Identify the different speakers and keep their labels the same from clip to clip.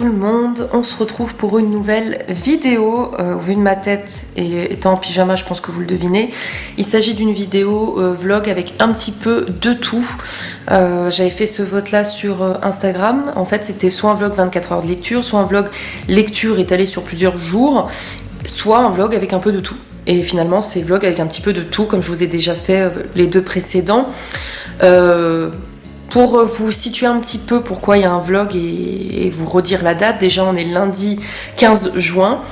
Speaker 1: tout le monde, on se retrouve pour une nouvelle vidéo. Vu de ma tête et étant en pyjama, je pense que vous le devinez. Il s'agit d'une vidéo vlog avec un petit peu de tout. J'avais fait ce vote là sur Instagram. En fait, c'était soit un vlog 24 heures de lecture, soit un vlog lecture étalé sur plusieurs jours, soit un vlog avec un peu de tout. Et finalement, c'est vlog avec un petit peu de tout, comme je vous ai déjà fait les deux précédents. Pour vous situer un petit peu pourquoi il y a un vlog et vous redire la date, déjà on est lundi 15 juin.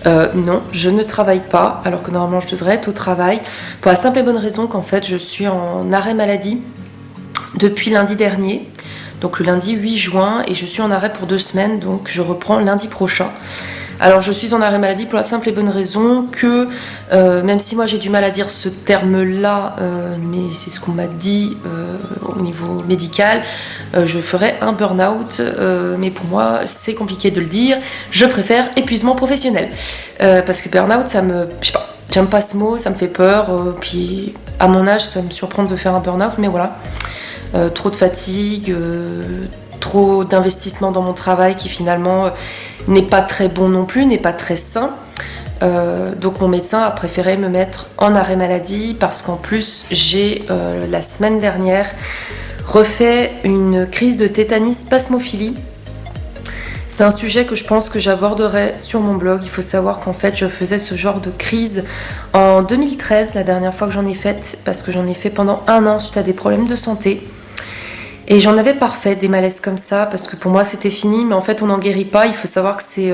Speaker 1: Non, je ne travaille pas, alors que normalement je devrais être au travail, pour la simple et bonne raison qu'en fait je suis en arrêt maladie depuis lundi dernier, donc le lundi 8 juin, et je suis en arrêt pour 2 semaines, donc je reprends lundi prochain. Alors je suis en arrêt maladie pour la simple et bonne raison que, même si moi j'ai du mal à dire ce terme-là, mais c'est ce qu'on m'a dit au niveau médical, je ferais un burn-out, mais pour moi c'est compliqué de le dire, je préfère épuisement professionnel. Parce que burn-out, je sais pas, j'aime pas ce mot, ça me fait peur, puis à mon âge ça me surprend de faire un burn-out, mais voilà, trop de fatigue, trop d'investissement dans mon travail qui finalement n'est pas très bon non plus, n'est pas très sain. Donc mon médecin a préféré me mettre en arrêt maladie parce qu'en plus j'ai la semaine dernière refait une crise de tétanie spasmophilie. C'est un sujet que je pense que j'aborderai sur mon blog. Il faut savoir qu'en fait je faisais ce genre de crise en 2013, la dernière fois que j'en ai faite, parce que j'en ai fait pendant 1 an suite à des problèmes de santé. Et j'en avais parfait des malaises comme ça, parce que pour moi c'était fini, mais en fait on n'en guérit pas. Il faut savoir que c'est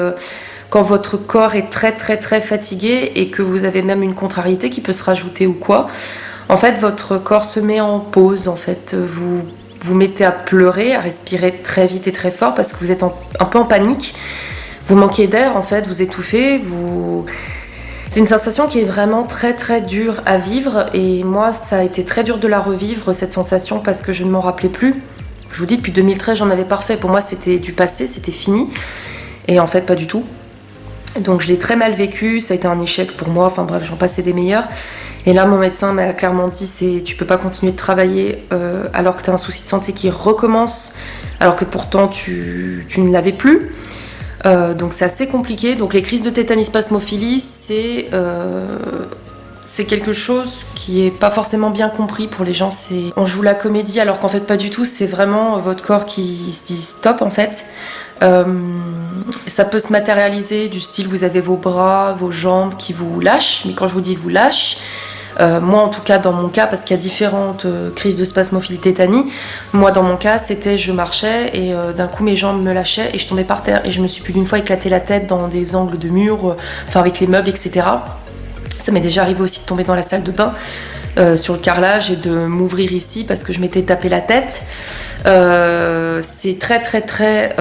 Speaker 1: quand votre corps est très très très fatigué et que vous avez même une contrariété qui peut se rajouter ou quoi. En fait votre corps se met en pause, en fait vous vous mettez à pleurer, à respirer très vite et très fort parce que vous êtes un peu en panique. Vous manquez d'air en fait, vous étouffez, C'est une sensation qui est vraiment très très dure à vivre et moi ça a été très dur de la revivre cette sensation parce que je ne m'en rappelais plus. Je vous dis depuis 2013 j'en avais parfait, pour moi c'était du passé, c'était fini et en fait pas du tout. Donc je l'ai très mal vécu, ça a été un échec pour moi, enfin bref j'en passais des meilleurs. Et là mon médecin m'a clairement dit tu peux pas continuer de travailler alors que tu as un souci de santé qui recommence alors que pourtant tu ne l'avais plus. Donc c'est assez compliqué. Donc les crises de tétanie spasmophilie, c'est quelque chose qui est pas forcément bien compris pour les gens. On joue la comédie alors qu'en fait pas du tout. C'est vraiment votre corps qui se dit stop en fait. Ça peut se matérialiser du style vous avez vos bras, vos jambes qui vous lâchent. Mais quand je vous dis vous lâche, moi en tout cas dans mon cas, parce qu'il y a différentes crises de spasmophilie tétanie, moi dans mon cas c'était je marchais et d'un coup mes jambes me lâchaient et je tombais par terre et je me suis plus d'une fois éclaté la tête dans des angles de murs, enfin avec les meubles etc. Ça m'est déjà arrivé aussi de tomber dans la salle de bain sur le carrelage et de m'ouvrir ici parce que je m'étais tapé la tête. C'est très très très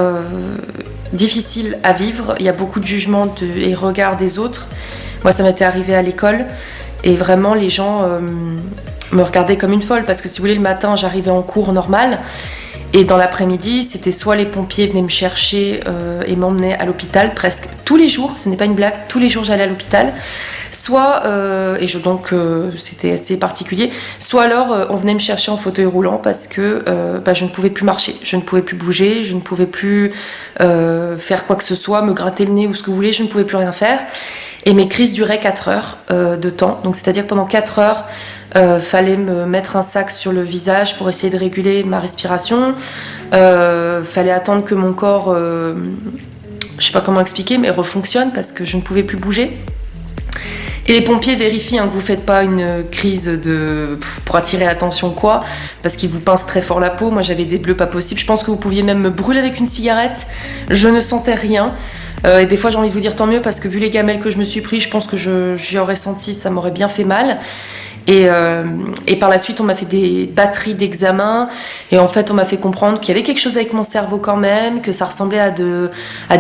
Speaker 1: difficile à vivre, il y a beaucoup de jugements et regards des autres. Moi ça m'était arrivé à l'école. Et vraiment, les gens me regardaient comme une folle parce que si vous voulez, le matin, j'arrivais en cours normal et dans l'après-midi, c'était soit les pompiers venaient me chercher et m'emmenaient à l'hôpital presque tous les jours, ce n'est pas une blague, tous les jours j'allais à l'hôpital, soit, c'était assez particulier, soit alors on venait me chercher en fauteuil roulant parce que je ne pouvais plus marcher, je ne pouvais plus bouger, je ne pouvais plus faire quoi que ce soit, me gratter le nez ou ce que vous voulez, je ne pouvais plus rien faire. Et mes crises duraient 4 heures de temps. Donc c'est-à-dire que pendant 4 heures, fallait me mettre un sac sur le visage pour essayer de réguler ma respiration. Fallait attendre que mon corps, je sais pas comment expliquer, mais refonctionne parce que je ne pouvais plus bouger. Et les pompiers vérifient que vous faites pas une crise pour attirer l'attention quoi, parce qu'ils vous pincent très fort la peau. Moi j'avais des bleus pas possibles. Je pense que vous pouviez même me brûler avec une cigarette. Je ne sentais rien. Et des fois j'ai envie de vous dire tant mieux parce que vu les gamelles que je me suis pris, je pense que j'y aurais senti, ça m'aurait bien fait mal. Et par la suite on m'a fait des batteries d'examens et en fait on m'a fait comprendre qu'il y avait quelque chose avec mon cerveau quand même, que ça ressemblait à de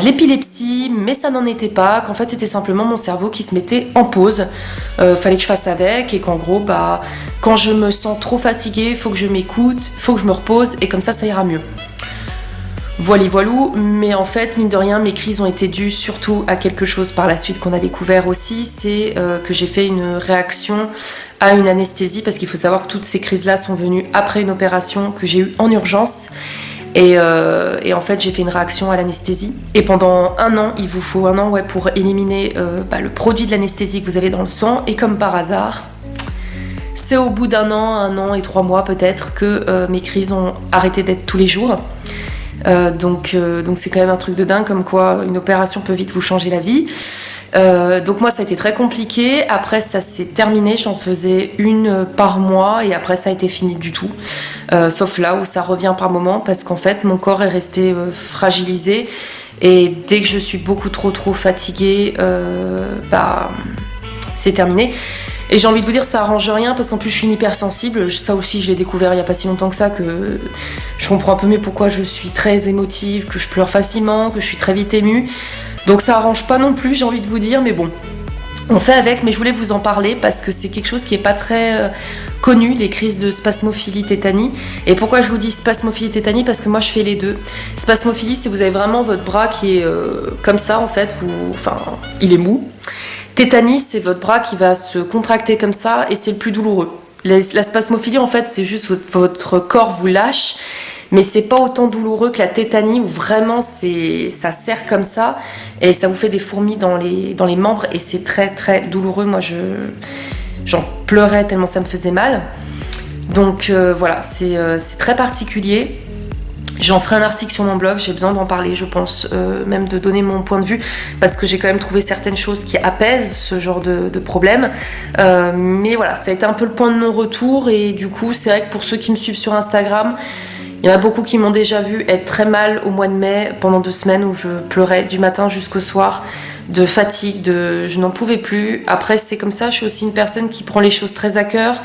Speaker 1: l'épilepsie mais ça n'en était pas, qu'en fait c'était simplement mon cerveau qui se mettait en pause, fallait que je fasse avec et qu'en gros quand je me sens trop fatiguée, il faut que je m'écoute, il faut que je me repose et comme ça ira mieux. Voilou, mais en fait, mine de rien, mes crises ont été dues surtout à quelque chose par la suite qu'on a découvert aussi, c'est que j'ai fait une réaction à une anesthésie, parce qu'il faut savoir que toutes ces crises-là sont venues après une opération que j'ai eue en urgence. Et en fait, j'ai fait une réaction à l'anesthésie. Et pendant 1 an, il vous faut 1 an pour éliminer le produit de l'anesthésie que vous avez dans le sang. Et comme par hasard, c'est au bout d'1 an, 1 an et 3 mois peut-être que mes crises ont arrêté d'être tous les jours. Donc c'est quand même un truc de dingue, comme quoi une opération peut vite vous changer la vie. Donc moi ça a été très compliqué. Après ça s'est terminé, j'en faisais 1 par mois et après ça a été fini du tout. Sauf là où ça revient par moment, parce qu'en fait mon corps est resté fragilisé, et dès que je suis beaucoup trop fatiguée, c'est terminé. Et j'ai envie de vous dire, ça arrange rien, parce qu'en plus je suis une hypersensible. Ça aussi je l'ai découvert il n'y a pas si longtemps que ça, que je comprends un peu mieux pourquoi je suis très émotive, que je pleure facilement, que je suis très vite émue. Donc ça arrange pas non plus, j'ai envie de vous dire, mais bon, on fait avec. Mais je voulais vous en parler parce que c'est quelque chose qui est pas très connu, les crises de spasmophilie tétanie. Et pourquoi je vous dis spasmophilie tétanie? Parce que moi je fais les deux. Spasmophilie, c'est vous avez vraiment votre bras qui est comme ça en fait, il est mou. Tétanie, c'est votre bras qui va se contracter comme ça, et c'est le plus douloureux. La spasmophilie, en fait, c'est juste votre corps vous lâche, mais c'est pas autant douloureux que la tétanie, où vraiment ça serre comme ça, et ça vous fait des fourmis dans les membres, et c'est très douloureux. Moi, j'en pleurais tellement ça me faisait mal. Donc voilà, c'est très particulier. J'en ferai un article sur mon blog, j'ai besoin d'en parler, je pense, même de donner mon point de vue, parce que j'ai quand même trouvé certaines choses qui apaisent ce genre de problème. Mais voilà, ça a été un peu le point de non-retour, et du coup, c'est vrai que pour ceux qui me suivent sur Instagram, il y en a beaucoup qui m'ont déjà vu être très mal au mois de mai, pendant 2 semaines où je pleurais du matin jusqu'au soir, de fatigue, je n'en pouvais plus. Après, c'est comme ça, je suis aussi une personne qui prend les choses très à cœur,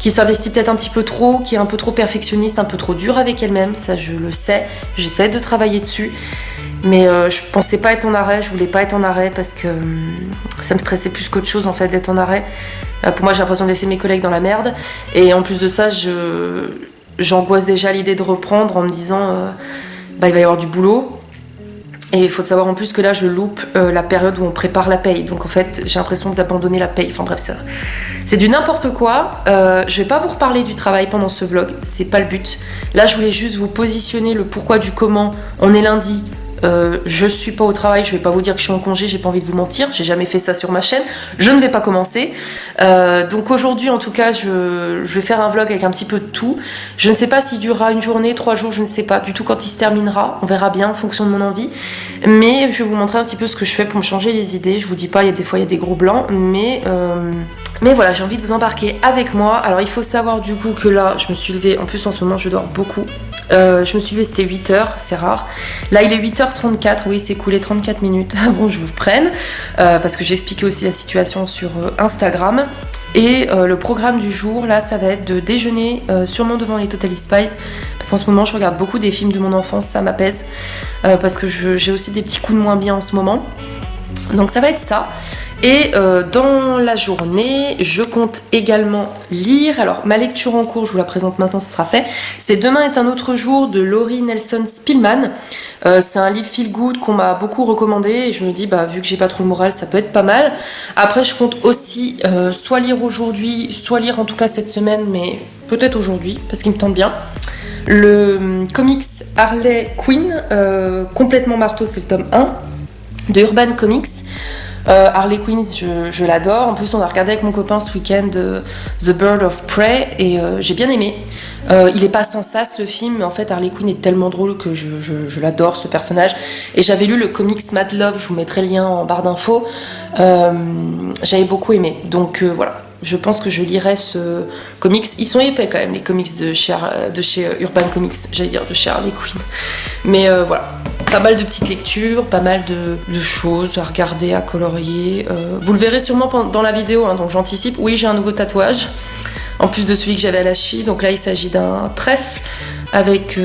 Speaker 1: qui s'investit peut-être un petit peu trop, qui est un peu trop perfectionniste, un peu trop dure avec elle-même, ça je le sais, j'essaie de travailler dessus, mais je pensais pas être en arrêt, je voulais pas être en arrêt, parce que ça me stressait plus qu'autre chose en fait d'être en arrêt. Pour moi, j'ai l'impression de laisser mes collègues dans la merde, et en plus de ça, j'angoisse déjà à l'idée de reprendre en me disant il va y avoir du boulot. Et il faut savoir en plus que là, je loupe la période où on prépare la paye. Donc en fait, j'ai l'impression d'abandonner la paye. Enfin bref, c'est du n'importe quoi. Je vais pas vous reparler du travail pendant ce vlog. C'est pas le but. Là, je voulais juste vous positionner le pourquoi du comment. On est lundi. Je suis pas au travail, je vais pas vous dire que je suis en congé, j'ai pas envie de vous mentir, j'ai jamais fait ça sur ma chaîne, je ne vais pas commencer. Donc aujourd'hui en tout cas je vais faire un vlog avec un petit peu de tout. Je ne sais pas s'il durera 1 journée, 3 jours, je ne sais pas du tout quand il se terminera, on verra bien en fonction de mon envie. Mais je vais vous montrer un petit peu ce que je fais pour me changer les idées. Je vous dis pas, il y a des fois il y a des gros blancs, mais voilà, j'ai envie de vous embarquer avec moi. Alors il faut savoir du coup que là je me suis levée, en plus en ce moment je dors beaucoup. Je me suis levée, c'était 8h, c'est rare. Là il est 8h34, oui, c'est écoulé 34 minutes avant que je vous prenne, parce que j'ai expliqué aussi la situation sur Instagram. Et le programme du jour, là, ça va être de déjeuner sûrement devant les Totally Spies, parce qu'en ce moment je regarde beaucoup des films de mon enfance, ça m'apaise, parce que j'ai aussi des petits coups de moins bien en ce moment. Donc ça va être ça. Et dans la journée, je compte également lire. Alors ma lecture en cours, je vous la présente maintenant, ça sera fait. C'est Demain est un autre jour de Laurie Nelson Spillman. C'est un livre feel good qu'on m'a beaucoup recommandé, et je me dis vu que j'ai pas trop le moral, ça peut être pas mal. Après je compte aussi soit lire aujourd'hui, soit lire en tout cas cette semaine, mais peut-être aujourd'hui parce qu'il me tente bien. Le comics Harley Quinn, complètement marteau, c'est le tome 1 de Urban Comics. Harley Quinn, je l'adore. En plus, on a regardé avec mon copain ce week-end The Bird of Prey, et j'ai bien aimé. Il est pas sans sas le film, mais en fait Harley Quinn est tellement drôle que je l'adore, ce personnage. Et j'avais lu le comics Mad Love, je vous mettrai le lien en barre d'infos. J'avais beaucoup aimé, donc voilà. Je pense que je lirai ce comics. Ils sont épais quand même, les comics de chez Urban Comics, j'allais dire de chez Harley Quinn. Mais voilà, pas mal de petites lectures, pas mal de choses à regarder, à colorier. Vous le verrez sûrement dans la vidéo, donc j'anticipe. Oui, j'ai un nouveau tatouage, en plus de celui que j'avais à la cheville. Donc là, il s'agit d'un trèfle avec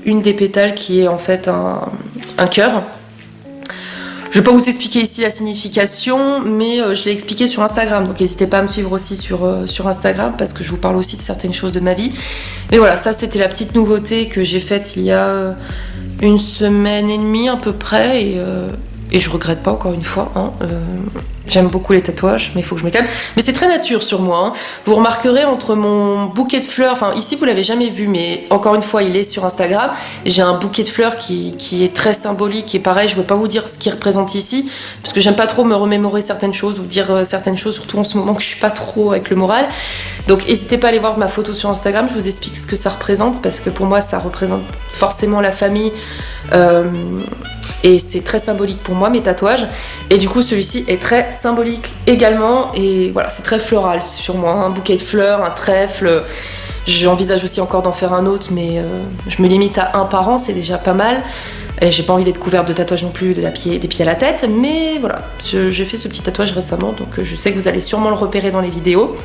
Speaker 1: une des pétales qui est en fait un cœur. Je ne vais pas vous expliquer ici la signification, mais je l'ai expliqué sur Instagram, donc n'hésitez pas à me suivre aussi sur Instagram, parce que je vous parle aussi de certaines choses de ma vie. Mais voilà, ça c'était la petite nouveauté que j'ai faite il y a 1 semaine et demie à peu près, et je regrette pas encore une fois. J'aime beaucoup les tatouages, mais il faut que je me calme. Mais c'est très nature sur moi. Hein. Vous remarquerez entre mon bouquet de fleurs, enfin ici vous l'avez jamais vu, mais encore une fois il est sur Instagram. J'ai un bouquet de fleurs qui est très symbolique et pareil, je ne veux pas vous dire ce qu'il représente ici, parce que j'aime pas trop me remémorer certaines choses ou dire certaines choses, surtout en ce moment que je suis pas trop avec le moral. Donc n'hésitez pas à aller voir ma photo sur Instagram, je vous explique ce que ça représente, parce que pour moi ça représente forcément la famille. Et c'est très symbolique pour moi mes tatouages, et du coup celui-ci est très symbolique également, et voilà, c'est très floral sur moi, un bouquet de fleurs, un trèfle. J'envisage aussi encore d'en faire un autre, mais je me limite à un par an, c'est déjà pas mal, et j'ai pas envie d'être couverte de tatouages non plus des pieds à la tête, mais voilà, j'ai fait ce petit tatouage récemment, donc je sais que vous allez sûrement le repérer dans les vidéos.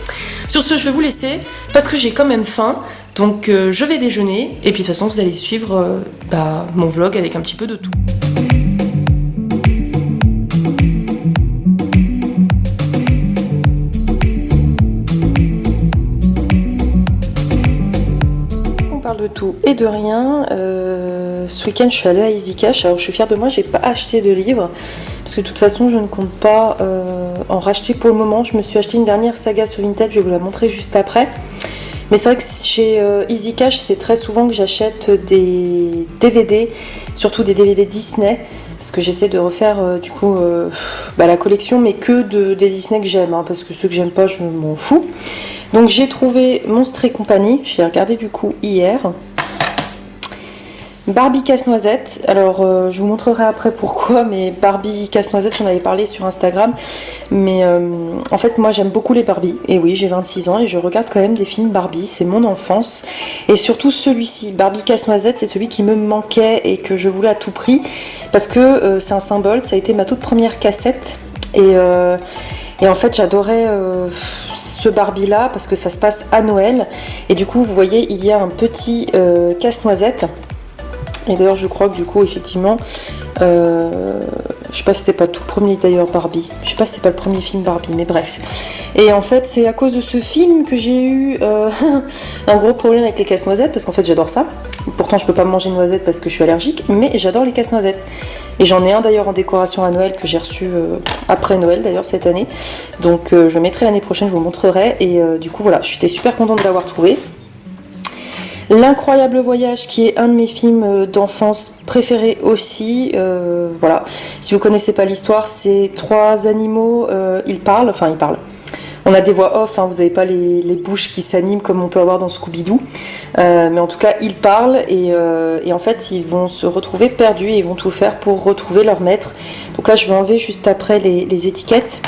Speaker 1: Sur ce, je vais vous laisser parce que j'ai quand même faim. Donc je vais déjeuner, et puis de toute façon vous allez suivre mon vlog avec un petit peu de tout. On parle de tout et de rien. Ce week-end je suis allée à Easy Cash, alors je suis fière de moi, j'ai pas acheté de livres, parce que de toute façon je ne compte pas en racheter pour le moment. Je me suis acheté une dernière saga sur Vinted, je vais vous la montrer juste après. Mais c'est vrai que chez Easy Cash, c'est très souvent que j'achète des DVD, surtout des DVD Disney, parce que j'essaie de refaire la collection, mais que des Disney que j'aime, hein, parce que ceux que j'aime pas, je m'en fous. Donc j'ai trouvé Monstres et compagnie, je l'ai regardé du coup hier. Barbie Casse-Noisette, alors je vous montrerai après pourquoi, mais Barbie Casse-Noisette, j'en avais parlé sur Instagram, mais en fait moi j'aime beaucoup les Barbie, et oui j'ai 26 ans et je regarde quand même des films Barbie, c'est mon enfance, et surtout celui-ci, Barbie Casse-Noisette, c'est celui qui me manquait et que je voulais à tout prix, parce que c'est un symbole, ça a été ma toute première cassette, et en fait j'adorais ce Barbie là, parce que ça se passe à Noël, et du coup vous voyez il y a un petit casse-noisette. Et d'ailleurs je crois que du coup effectivement je sais pas si c'était pas le tout premier d'ailleurs Barbie, je sais pas si c'était pas le premier film Barbie, mais bref. Et en fait c'est à cause de ce film que j'ai eu un gros problème avec les casse-noisettes, parce qu'en fait j'adore ça. Pourtant je peux pas manger de noisettes parce que je suis allergique, mais j'adore les casse-noisettes. Et j'en ai un d'ailleurs en décoration à Noël que j'ai reçu après Noël d'ailleurs cette année. Donc je mettrai l'année prochaine, je vous montrerai. Et du coup voilà, j'étais super contente de l'avoir trouvé. L'Incroyable Voyage, qui est un de mes films d'enfance préférés aussi. Voilà. Si vous connaissez pas l'histoire, c'est trois animaux, ils parlent. On a des voix off, hein, vous n'avez pas les bouches qui s'animent comme on peut avoir dans Scooby-Doo. Mais en tout cas, ils parlent et en fait, ils vont se retrouver perdus et ils vont tout faire pour retrouver leur maître. Donc là, je vais enlever juste après les étiquettes.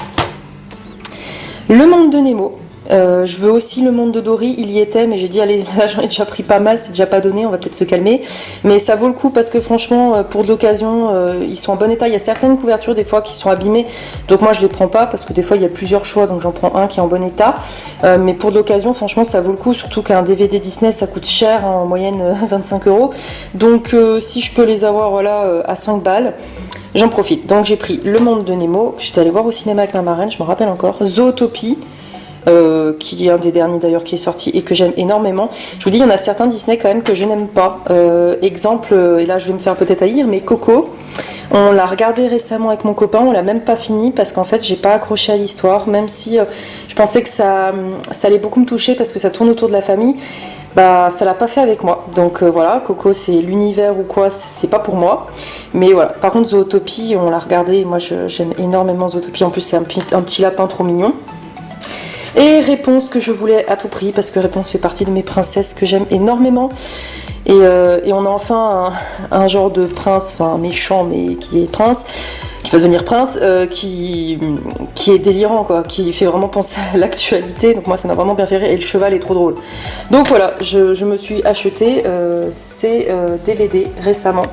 Speaker 1: Le Monde de Nemo. Je veux aussi Le Monde de Dory, il y était, mais j'ai dit allez, là j'en ai déjà pris pas mal, c'est déjà pas donné, on va peut-être se calmer, mais ça vaut le coup parce que franchement pour de l'occasion ils sont en bon état. Il y a certaines couvertures des fois qui sont abîmées, donc moi je les prends pas parce que des fois il y a plusieurs choix, donc j'en prends un qui est en bon état, mais pour de l'occasion franchement ça vaut le coup, surtout qu'un DVD Disney ça coûte cher, hein, en moyenne 25 €, donc si je peux les avoir voilà à 5 balles, j'en profite. Donc j'ai pris Le Monde de Nemo, j'étais allée voir au cinéma avec ma marraine, je me rappelle encore, Zootopie, qui est un des derniers d'ailleurs qui est sorti et que j'aime énormément. Je vous dis, il y en a certains Disney quand même que je n'aime pas. Exemple, et là je vais me faire peut-être haïr, mais Coco, on l'a regardé récemment avec mon copain, on l'a même pas fini parce qu'en fait j'ai pas accroché à l'histoire, même si je pensais que ça allait beaucoup me toucher parce que ça tourne autour de la famille. Bah ça l'a pas fait avec moi, donc voilà, Coco c'est l'univers ou quoi, c'est pas pour moi, mais voilà. Par contre Zootopie, on l'a regardé et moi j'aime énormément Zootopie, en plus c'est un petit lapin trop mignon. Et Réponse, que je voulais à tout prix parce que Réponse fait partie de mes princesses que j'aime énormément, et on a enfin un genre de prince, enfin méchant mais qui est prince, qui va devenir prince, qui est délirant quoi, qui fait vraiment penser à l'actualité, donc moi ça m'a vraiment bien fait rire, et le cheval est trop drôle. Donc voilà, je me suis acheté ces DVD récemment.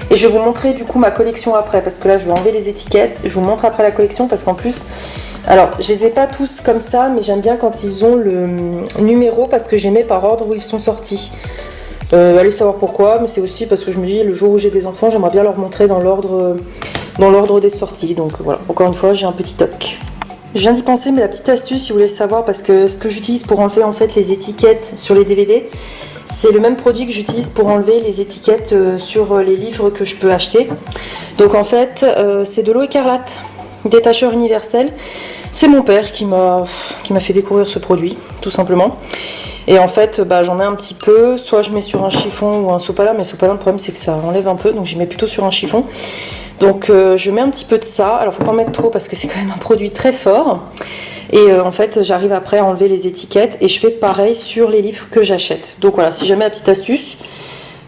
Speaker 1: Et je vais vous montrer du coup ma collection après, parce que là je vais enlever les étiquettes, je vous montre après la collection parce qu'en plus, alors je les ai pas tous comme ça, mais j'aime bien quand ils ont le numéro parce que j'aimais par ordre où ils sont sortis. Allez savoir pourquoi, mais c'est aussi parce que je me dis le jour où j'ai des enfants, j'aimerais bien leur montrer dans l'ordre des sorties. Donc voilà, encore une fois j'ai un petit toc. Je viens d'y penser, mais la petite astuce si vous voulez savoir, parce que ce que j'utilise pour enlever en fait les étiquettes sur les DVD, c'est le même produit que j'utilise pour enlever les étiquettes sur les livres que je peux acheter. Donc en fait c'est de l'eau écarlate. détacheur universel. C'est mon père qui m'a fait découvrir ce produit, tout simplement. Et en fait, j'en mets un petit peu, soit je mets sur un chiffon ou un sopalin, mais sopalin, le problème c'est que ça enlève un peu, donc j'y mets plutôt sur un chiffon. Donc je mets un petit peu de ça, alors faut pas en mettre trop parce que c'est quand même un produit très fort. Et en fait, j'arrive après à enlever les étiquettes et je fais pareil sur les livres que j'achète. Donc voilà, si jamais la petite astuce,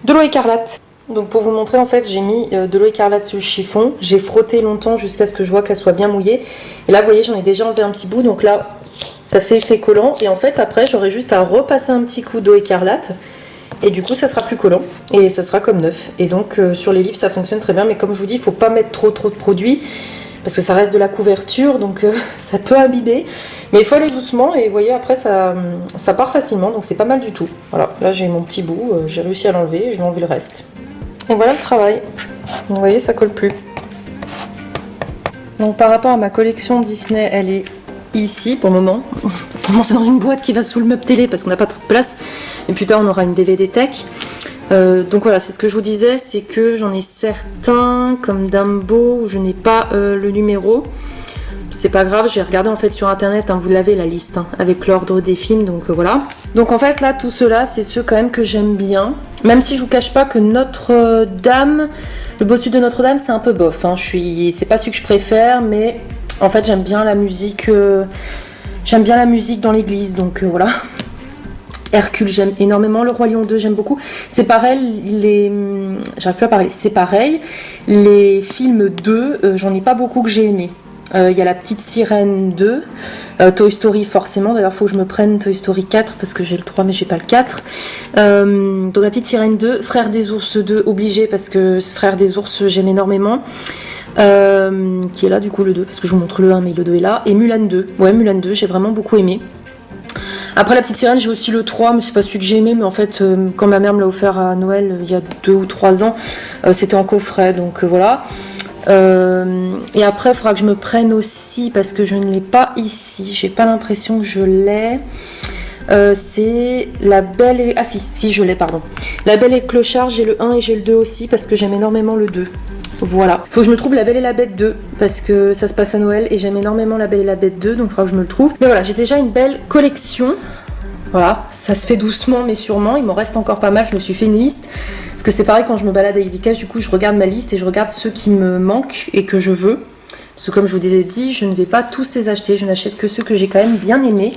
Speaker 1: de l'eau écarlate. Donc pour vous montrer, en fait, j'ai mis de l'eau écarlate sur le chiffon, j'ai frotté longtemps jusqu'à ce que je vois qu'elle soit bien mouillée. Et là, vous voyez, j'en ai déjà enlevé un petit bout, donc là, ça fait effet collant. Et en fait, après, j'aurai juste à repasser un petit coup d'eau écarlate. Et du coup, ça sera plus collant et ça sera comme neuf. Et donc, sur les livres, ça fonctionne très bien. Mais comme je vous dis, il ne faut pas mettre trop de produits parce que ça reste de la couverture, donc ça peut abîmer. Mais il faut aller doucement et vous voyez, après, ça part facilement. Donc, c'est pas mal du tout. Voilà, là, j'ai mon petit bout. J'ai réussi à l'enlever et je vais enlever le reste. Et voilà le travail. Donc, vous voyez, ça colle plus. Donc, par rapport à ma collection Disney, elle est ici pour le moment. C'est dans une boîte qui va sous le meuble télé parce qu'on n'a pas trop de place. Et plus tard, on aura une DVD tech. Donc voilà, c'est ce que je vous disais, c'est que j'en ai certains comme Dumbo où je n'ai pas le numéro. C'est pas grave, j'ai regardé en fait sur internet, hein, vous l'avez la liste, hein, avec l'ordre des films, donc voilà. Donc en fait là, tout cela, c'est ceux quand même que j'aime bien. Même si je vous cache pas que Notre-Dame, le bossu de Notre-Dame, c'est un peu bof. Hein. C'est pas celui que je préfère, mais en fait j'aime bien la musique. J'aime bien la musique dans l'église, donc voilà. Hercule, j'aime énormément. Le Roi Lion 2, j'aime beaucoup. C'est pareil, j'arrive plus à parler. C'est pareil, les films 2, j'en ai pas beaucoup que j'ai aimé. Il y a la petite sirène 2, Toy Story forcément, d'ailleurs il faut que je me prenne Toy Story 4 parce que j'ai le 3 mais j'ai pas le 4. Donc la petite sirène 2, Frères des ours 2, obligé parce que Frères des ours j'aime énormément. Qui est là du coup le 2 parce que je vous montre le 1 mais le 2 est là. Et Mulan 2, ouais Mulan 2 j'ai vraiment beaucoup aimé. Après la petite sirène j'ai aussi le 3 mais c'est pas celui que j'ai aimé, mais en fait quand ma mère me l'a offert à Noël il y a 2 ou 3 ans, c'était en coffret donc voilà. Et après il faudra que je me prenne aussi parce que je ne l'ai pas ici, j'ai pas l'impression que je l'ai. C'est La Belle et... Ah si je l'ai, pardon. La Belle et le Clochard, j'ai le 1 et j'ai le 2 aussi parce que j'aime énormément le 2. Voilà. Faut que je me trouve La Belle et la Bête 2 parce que ça se passe à Noël et j'aime énormément La Belle et la Bête 2, donc il faudra que je me le trouve. Mais voilà, j'ai déjà une belle collection. Voilà, ça se fait doucement mais sûrement, il m'en reste encore pas mal, je me suis fait une liste. Parce que c'est pareil quand je me balade à EasyCash, du coup je regarde ma liste et je regarde ceux qui me manquent et que je veux. Parce que comme je vous ai dit, je ne vais pas tous les acheter, je n'achète que ceux que j'ai quand même bien aimés.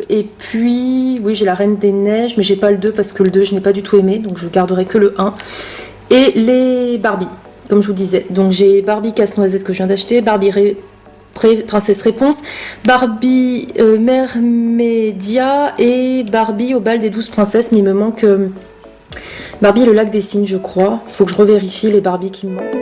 Speaker 1: Et puis, oui j'ai la Reine des Neiges, mais j'ai pas le 2 parce que le 2 je n'ai pas du tout aimé, donc je garderai que le 1. Et les Barbie, comme je vous disais. Donc j'ai Barbie Casse-Noisette que je viens d'acheter, Barbie Princesse Réponse, Barbie Mermédia et Barbie au bal des 12 princesses, mais il me manque Barbie le lac des cygnes je crois. Faut que je revérifie les Barbie qui me manquent.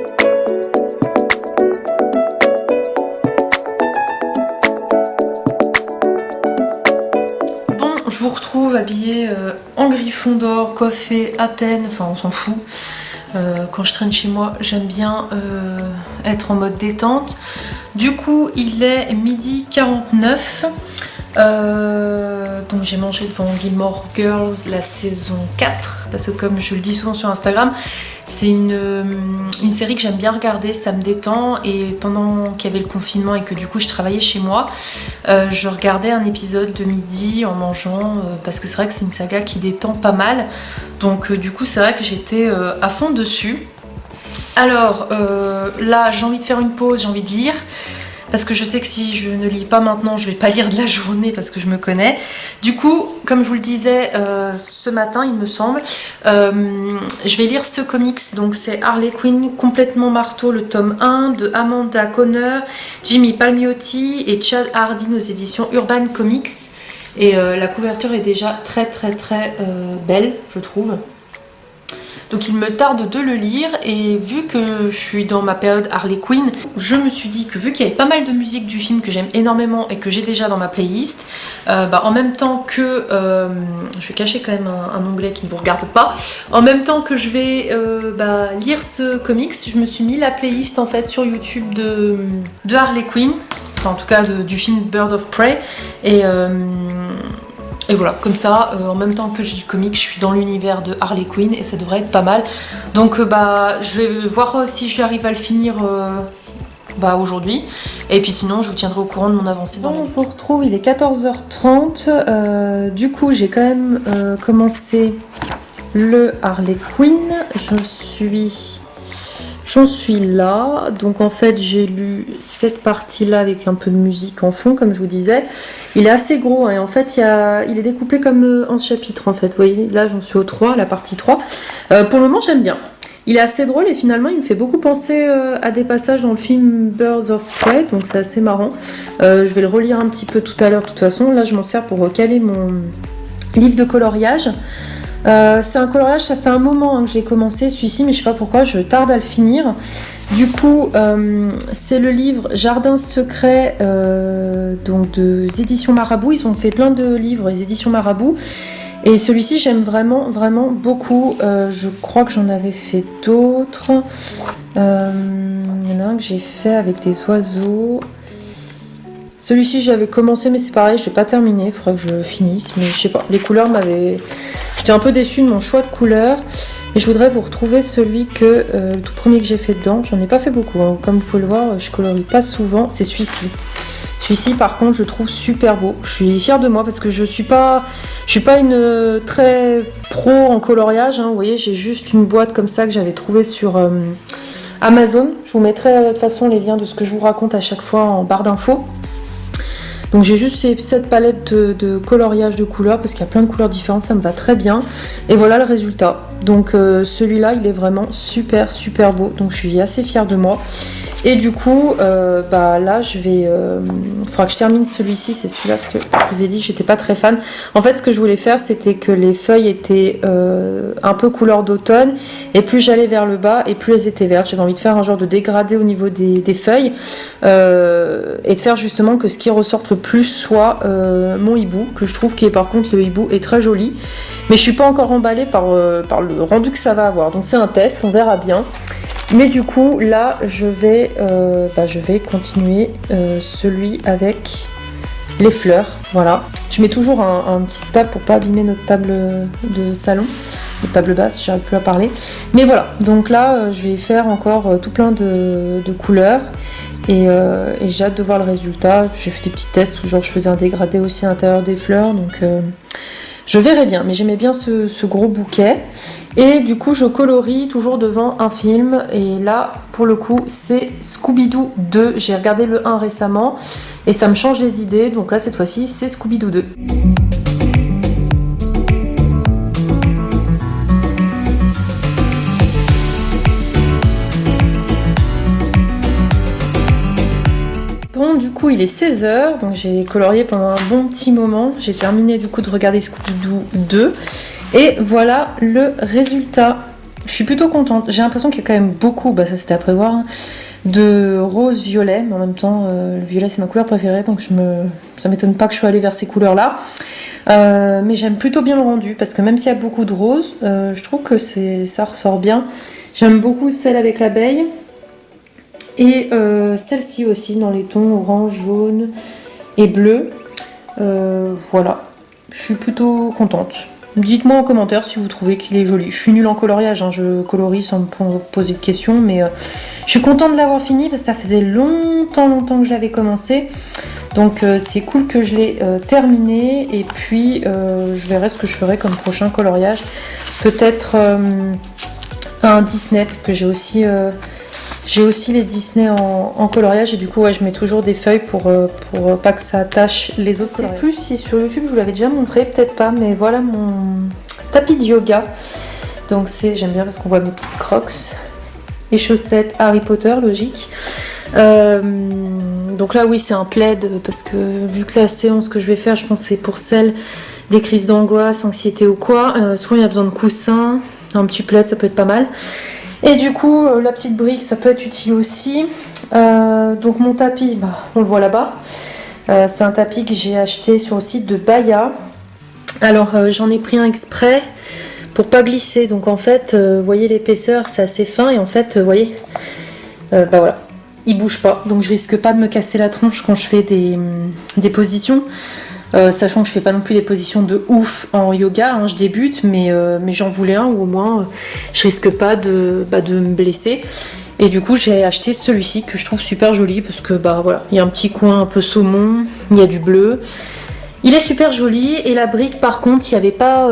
Speaker 1: Bon, je vous retrouve habillée en Gryffondor, coiffée à peine, enfin on s'en fout. Quand je traîne chez moi, j'aime bien être en mode détente. Du coup, il est 12h49. Donc j'ai mangé devant Gilmore Girls la saison 4 parce que comme je le dis souvent sur Instagram, c'est une série que j'aime bien regarder, ça me détend, et pendant qu'il y avait le confinement et que du coup je travaillais chez moi, je regardais un épisode de midi en mangeant parce que c'est vrai que c'est une saga qui détend pas mal, donc du coup c'est vrai que j'étais à fond dessus. Alors là j'ai envie de faire une pause, j'ai envie de lire. Parce que je sais que si je ne lis pas maintenant, je vais pas lire de la journée parce que je me connais. Du coup, comme je vous le disais ce matin, il me semble, je vais lire ce comics. Donc c'est Harley Quinn, complètement marteau, le tome 1 de Amanda Conner, Jimmy Palmiotti et Chad Hardin aux éditions Urban Comics. Et la couverture est déjà très très très belle, je trouve. Donc il me tarde de le lire, et vu que je suis dans ma période Harley Quinn, je me suis dit que vu qu'il y avait pas mal de musique du film que j'aime énormément et que j'ai déjà dans ma playlist, en même temps que... je vais cacher quand même un onglet qui ne vous regarde pas. En même temps que je vais lire ce comics, je me suis mis la playlist en fait sur YouTube de Harley Quinn, enfin en tout cas du film Bird of Prey, et voilà, comme ça, en même temps que je lis le comic, je suis dans l'univers de Harley Quinn et ça devrait être pas mal. Donc je vais voir si j'arrive à le finir aujourd'hui. Et puis sinon, je vous tiendrai au courant de mon avancée dans les livres. Je vous retrouve, il est 14h30. Du coup, j'ai quand même commencé le Harley Quinn. J'en suis là. Donc en fait, j'ai lu cette partie-là avec un peu de musique en fond, comme je vous disais. Il est assez gros, hein. En fait, il est découpé comme en chapitres, en fait. Vous voyez, là, j'en suis au 3, la partie 3. Pour le moment, j'aime bien. Il est assez drôle et finalement, il me fait beaucoup penser à des passages dans le film Birds of Prey, donc c'est assez marrant. Je vais le relire un petit peu tout à l'heure, de toute façon. Là, je m'en sers pour caler mon livre de coloriage. C'est un coloriage, ça fait un moment hein, que j'ai commencé celui-ci, mais je sais pas pourquoi, je tarde à le finir. Du coup, c'est le livre Jardin secret donc des éditions Marabout. Ils ont fait plein de livres, les éditions Marabout. Et celui-ci, j'aime vraiment, vraiment beaucoup. Je crois que j'en avais fait d'autres. Il y en a un que j'ai fait avec des oiseaux. Celui-ci, j'avais commencé, mais c'est pareil, je l'ai pas terminé. Il faudrait que je finisse. Mais je sais pas, les couleurs m'avaient... J'étais un peu déçue de mon choix de couleurs. Et je voudrais vous retrouver celui que le tout premier que j'ai fait dedans. J'en ai pas fait beaucoup. Hein. Comme vous pouvez le voir, je colorie pas souvent. C'est celui-ci. Celui-ci, par contre, je le trouve super beau. Je suis fière de moi parce que je suis pas une très pro en coloriage. Hein. Vous voyez, j'ai juste une boîte comme ça que j'avais trouvée sur Amazon. Je vous mettrai de toute façon les liens de ce que je vous raconte à chaque fois en barre d'infos. Donc j'ai juste cette palette de coloriage de couleurs parce qu'il y a plein de couleurs différentes, ça me va très bien. Et voilà le résultat. Donc celui-là, il est vraiment super super beau. Donc je suis assez fière de moi. Et du coup, là, je vais... il faudra que je termine celui-ci, c'est celui-là que je vous ai dit que j'étais pas très fan. En fait, ce que je voulais faire, c'était que les feuilles étaient un peu couleur d'automne, et plus j'allais vers le bas, et plus elles étaient vertes. J'avais envie de faire un genre de dégradé au niveau des feuilles, et de faire justement que ce qui ressorte le plus soit mon hibou, que je trouve que par contre le hibou est très joli. Mais je suis pas encore emballée par le rendu que ça va avoir. Donc c'est un test, on verra bien. Mais du coup, là, je vais continuer celui avec les fleurs. Voilà. Je mets toujours un dessous de table pour pas abîmer notre table de salon, notre table basse, j'arrive plus à parler. Mais voilà. Donc là, je vais faire encore tout plein de couleurs et j'ai hâte de voir le résultat. J'ai fait des petits tests où genre je faisais un dégradé aussi à l'intérieur des fleurs, donc. Je verrai bien, mais j'aimais bien ce gros bouquet. Et du coup, je colorie toujours devant un film. Et là, pour le coup, c'est Scooby-Doo 2. J'ai regardé le 1 récemment et ça me change les idées. Donc là, cette fois-ci, c'est Scooby-Doo 2. Bon, du coup, il est 16h, donc j'ai colorié pendant un bon petit moment. J'ai terminé du coup de regarder Scooby-Doo 2. Et voilà le résultat. Je suis plutôt contente. J'ai l'impression qu'il y a quand même beaucoup, ça c'était à prévoir, hein, de rose-violet. Mais en même temps, le violet c'est ma couleur préférée, donc ça m'étonne pas que je sois allée vers ces couleurs-là. Mais j'aime plutôt bien le rendu, parce que même s'il y a beaucoup de rose, je trouve que ça ressort bien. J'aime beaucoup celle avec l'abeille. Et celle-ci aussi dans les tons orange, jaune et bleu. Voilà, je suis plutôt contente. Dites-moi en commentaire si vous trouvez qu'il est joli. Je suis nulle en coloriage, hein, je colorie sans me poser de questions, mais je suis contente de l'avoir fini parce que ça faisait longtemps que je l'avais commencé. Donc c'est cool que je l'ai terminé et puis je verrai ce que je ferai comme prochain coloriage. Peut-être un Disney parce que j'ai aussi les Disney en coloriage et du coup je mets toujours des feuilles pour pas que ça attache les autres. Je sais plus si sur YouTube je vous l'avais déjà montré, peut-être pas, mais voilà mon tapis de yoga. Donc j'aime bien parce qu'on voit mes petites crocs et chaussettes Harry Potter, logique. Donc là oui c'est un plaid parce que vu que la séance que je vais faire je pense c'est pour celle des crises d'angoisse, anxiété ou quoi. Souvent il y a besoin de coussins, un petit plaid ça peut être pas mal. Et du coup, la petite brique, ça peut être utile aussi. Donc mon tapis, on le voit là-bas. C'est un tapis que j'ai acheté sur le site de Baya. Alors j'en ai pris un exprès pour pas glisser. Donc en fait, vous voyez l'épaisseur, c'est assez fin. Et en fait, vous voyez, voilà, il bouge pas. Donc je risque pas de me casser la tronche quand je fais des positions. Sachant que je fais pas non plus des positions de ouf en yoga, hein, je débute, mais j'en voulais un où au moins je risque pas de me blesser. Et du coup j'ai acheté celui-ci que je trouve super joli parce que bah voilà, il y a un petit coin un peu saumon, il y a du bleu. Il est super joli et la brique par contre il n'y avait pas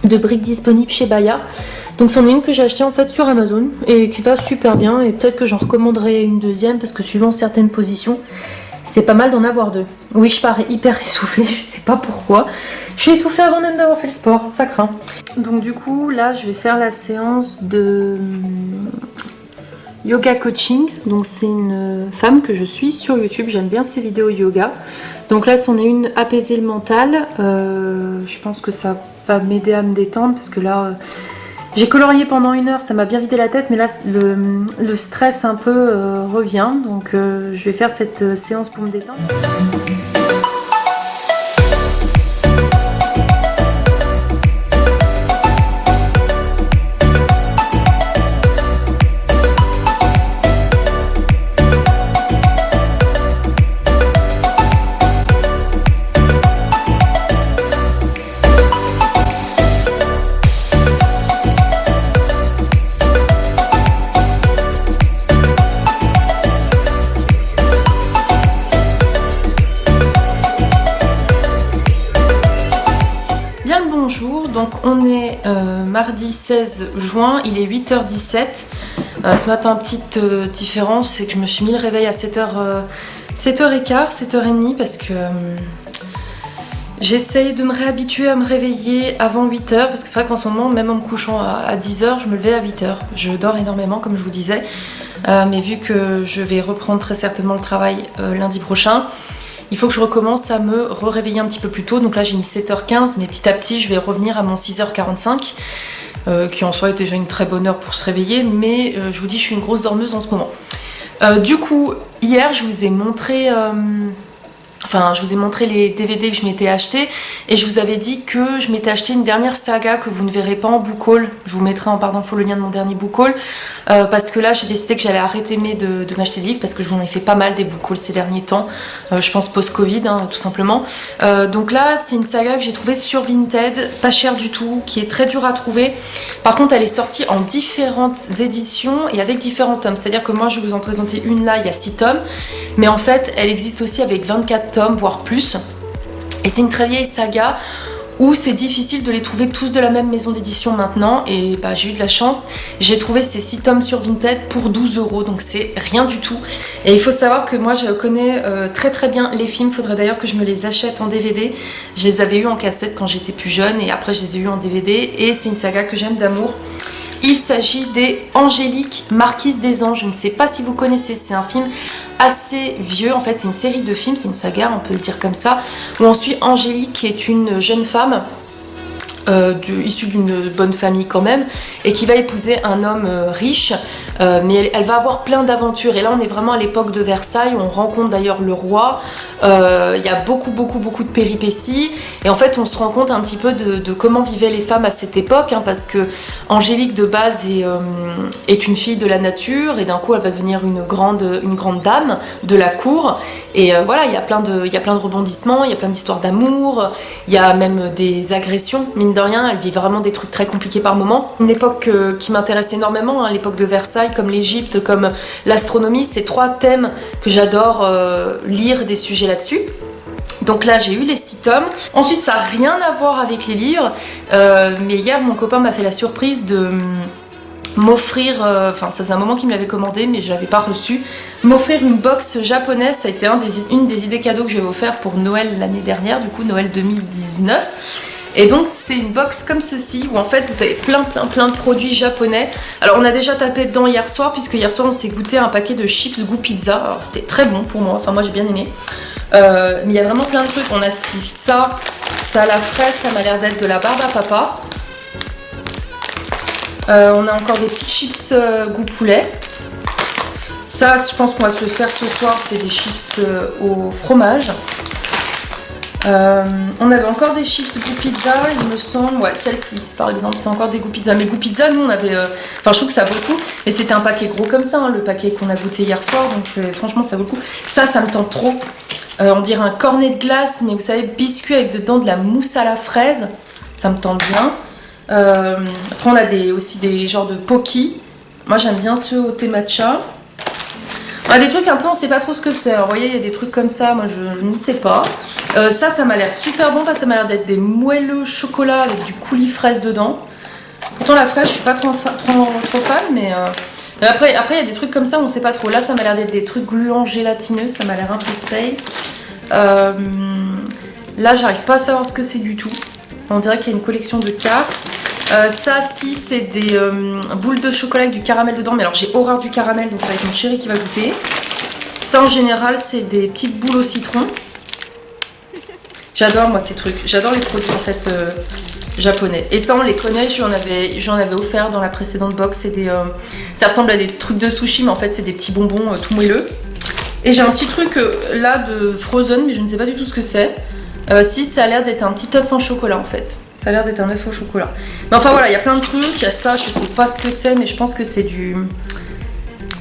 Speaker 1: de brique disponible chez Baya. Donc c'en est une que j'ai achetée en fait sur Amazon et qui va super bien et peut-être que j'en recommanderai une deuxième parce que suivant certaines positions, c'est pas mal d'en avoir deux. Oui, je parais hyper essoufflée, je sais pas pourquoi. Je suis essoufflée avant même d'avoir fait le sport, ça craint. Donc du coup là je vais faire la séance de yoga coaching. Donc c'est une femme que je suis sur YouTube, j'aime bien ses vidéos yoga. Donc là c'en est une apaiser le mental. Je pense que ça va m'aider à me détendre parce que là j'ai colorié pendant 1 heure, ça m'a bien vidé la tête, mais là le stress un peu revient. Donc je vais faire cette séance pour me détendre. Bonjour, donc on est mardi 16 juin, il est 8h17. Ce matin, petite différence, c'est que je me suis mis le réveil à 7h15, 7h30 parce que j'essaye de me réhabituer à me réveiller avant 8h parce que c'est vrai qu'en ce moment, même en me couchant à 10h, je me levais à 8h. Je dors énormément comme je vous disais, mais vu que je vais reprendre très certainement le travail lundi prochain, il faut que je recommence à me réveiller un petit peu plus tôt. Donc là j'ai mis 7h15, mais petit à petit je vais revenir à mon 6h45, qui en soi est déjà une très bonne heure pour se réveiller, mais je vous dis je suis une grosse dormeuse en ce moment. Du coup hier je vous ai montré les DVD que je m'étais acheté et je vous avais dit que je m'étais acheté une dernière saga que vous ne verrez pas en book haul. Je vous mettrai en barre d'infos le lien de mon dernier book haul parce que là j'ai décidé que j'allais arrêter de m'acheter des livres parce que je vous en ai fait pas mal des book hauls ces derniers temps, je pense post-Covid tout simplement. Donc là c'est une saga que j'ai trouvée sur Vinted, pas chère du tout, qui est très dure à trouver. Par contre elle est sortie en différentes éditions et avec différents tomes, c'est à dire que moi je vais vous en présenter une là, il y a 6 tomes, mais en fait elle existe aussi avec 24 tomes, voire plus. Et c'est une très vieille saga où c'est difficile de les trouver tous de la même maison d'édition maintenant. Et bah, j'ai eu de la chance, j'ai trouvé ces 6 tomes sur Vinted pour 12 €, donc c'est rien du tout. Et il faut savoir que moi je connais très très bien les films, faudrait d'ailleurs que je me les achète en DVD. Je les avais eu en cassette quand j'étais plus jeune et après je les ai eu en DVD. Et c'est une saga que j'aime d'amour. Il s'agit des Angélique, Marquise des Anges. Je ne sais pas si vous connaissez, c'est un film assez vieux. En fait, c'est une série de films, c'est une saga, on peut le dire comme ça, où on suit Angélique qui est une jeune femme issue d'une bonne famille quand même, et qui va épouser un homme riche, mais elle va avoir plein d'aventures. Et là on est vraiment à l'époque de Versailles, où on rencontre d'ailleurs le roi. Il y a beaucoup de péripéties, et en fait on se rend compte un petit peu de comment vivaient les femmes à cette époque, parce que Angélique de base est une fille de la nature, et d'un coup elle va devenir une grande dame de la cour. Et voilà, il y a plein de rebondissements, il y a plein d'histoires d'amour, il y a même des agressions, mine de rien, elle vit vraiment des trucs très compliqués par moments. Une époque qui m'intéresse énormément, l'époque de Versailles, comme l'Égypte, comme l'astronomie, c'est 3 thèmes que j'adore lire des sujets là-dessus. Donc là j'ai eu les 6 tomes. Ensuite ça n'a rien à voir avec les livres, mais hier mon copain m'a fait la surprise de m'offrir, ça c'est un moment qu'il me l'avait commandé mais je l'avais pas reçu, m'offrir une box japonaise. Ça a été une des idées cadeaux que je vais offrir pour Noël l'année dernière, du coup Noël 2019. Et donc c'est une box comme ceci où en fait vous avez plein de produits japonais. Alors on a déjà tapé dedans hier soir, puisque hier soir on s'est goûté un paquet de chips goût pizza. Alors c'était très bon pour moi, enfin moi j'ai bien aimé. Mais il y a vraiment plein de trucs. On a style ça à la fraise, ça m'a l'air d'être de la barbe à papa. On a encore des petites chips goût poulet. Ça je pense qu'on va se le faire ce soir, c'est des chips au fromage. On avait encore des chips goût pizza, il me semble. Ouais, celle-ci par exemple, c'est encore des goût pizza. Mais goût pizza, nous on avait. Enfin, je trouve que ça vaut le coup. Mais c'était un paquet gros comme ça, le paquet qu'on a goûté hier soir. Donc franchement, ça vaut le coup. Ça me tente trop. On dirait un cornet de glace, mais vous savez, biscuit avec dedans de la mousse à la fraise. Ça me tente bien. Après, on a aussi des genres de Pocky. Moi j'aime bien ceux au thé matcha. On a des trucs un peu, on sait pas trop ce que c'est. Vous voyez, il y a des trucs comme ça, moi je ne sais pas. Ça m'a l'air super bon parce que ça m'a l'air d'être des moelleux chocolat avec du coulis fraise dedans. Pourtant la fraise, je suis pas trop fan, mais après il y a des trucs comme ça où on sait pas trop. Là, ça m'a l'air d'être des trucs gluants gélatineux, ça m'a l'air un peu space. Là, j'arrive pas à savoir ce que c'est du tout. On dirait qu'il y a une collection de cartes. Ça, si, c'est des boules de chocolat avec du caramel dedans. Mais alors, j'ai horreur du caramel, donc ça va être mon chéri qui va goûter. Ça, en général, c'est des petites boules au citron. J'adore, moi, ces trucs. J'adore les produits, en fait, japonais. Et ça, on les connaît. J'en avais offert dans la précédente box. Ça ressemble à des trucs de sushi, mais en fait, c'est des petits bonbons tout moelleux. Et j'ai un petit truc, là, de Frozen, mais je ne sais pas du tout ce que c'est. Si, ça a l'air d'être un petit œuf en chocolat, en fait. Ça a l'air d'être un œuf au chocolat. Mais enfin voilà, il y a plein de trucs. Il y a ça, je sais pas ce que c'est, mais je pense que c'est du...